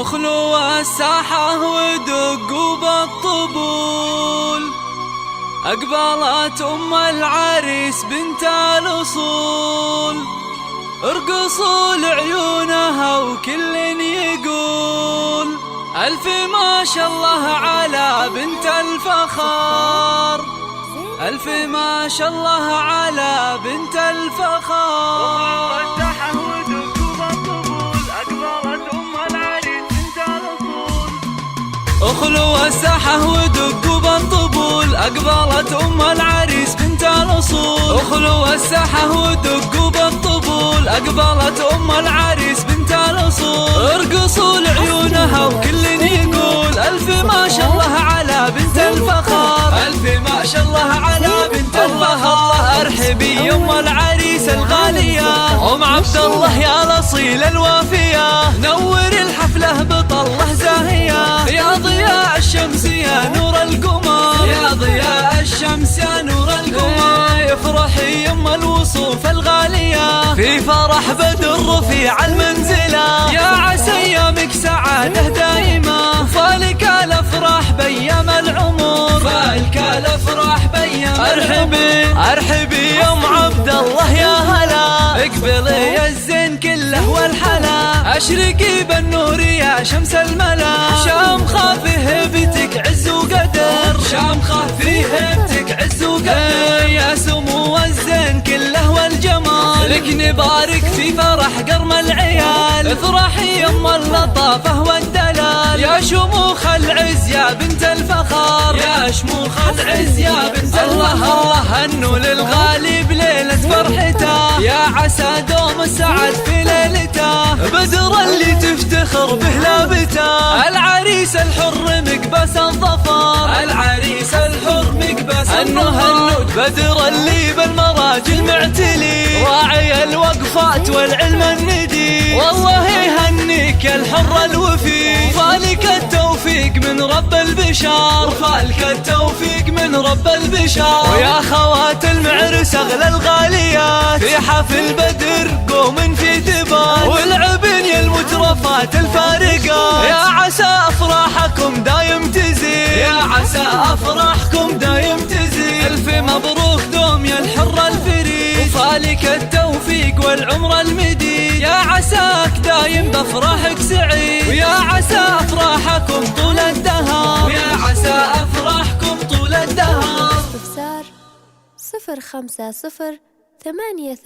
اخلوا الساحة ودقوا بالطبول، أقبلت أم العريس بنت الأصول، ارقصوا لعيونها وكل يقول ألف ما شاء الله على بنت الفخار، ألف ما شاء الله على بنت الفخار. اخلوا الساحة ودقوا بالطبول، أقبلت أم العريس بنت الأصول، اخلوا الساحة ودقوا بالطبول، أقبلت أم العريس بنت الأصول، ارقصوا لعيونها وكل يقول ألف ما شاء الله على بنت الفخار، ألف ما شاء الله على بنت الفخار. ارحبي أم العريس الغالية أم عبد الله يا الأصيل الوافية، نوري الحفلة بطلة زاهية، يا ضياء الشمس يا نور القمر، يا ضياء الشمس يا نور القمر. افرحي يم الوصوف الغالية في فرح بدر رفيع المنزلة، يا عسى ايامك سعادة دائمة، فالك الافراح بيام العمر، فالك الافراح بيام العمر. ارحبي يم عبد الله يا هلا، اقبلي الزين كله والحلا، اشرقي بالنور يا شمس الملا، شامخة في هبتك عز وقدر، شامخة في هبتك عز وقدر، يا سمو الزين كله والجمال، لك نبارك في فرح قرم العيال، افرحي يم اللطافة والدلال، يا شموخ العز يا بنت الفخار، يا شموخ العز يا بنت الله. الله انه للغالي بليلة فرحته، يا عسى دوم السعد في ليلته، بدر اللي تفتخر به لابته، العريس الحر مقبس الظفر، العريس الحر مقبس النهنود، بدر اللي بالمراجل معتلي، راعي الوقفات والعلم الندي، والله يهنيك الحر الوفي، فالك التوفيق من رب البشار، فالك التوفيق من رب البشار. ويا خوات المعرس اغلى الغاليات، في حفل بدر قوم في ثبات، والعبن يا المترفات الفارقات، يا عسى افراحكم دايم تزيد، يا عسى افراحكم دايم تزيد، الف مبروك دوم يا الحر الفريد، وفالك التوفيق والعمر المديد، يا عساك دايم بافراحك سعيد، ويا عسى افراحكم طول الدهر، ويا عسى افراحكم طول الدهر. استفسار 050 8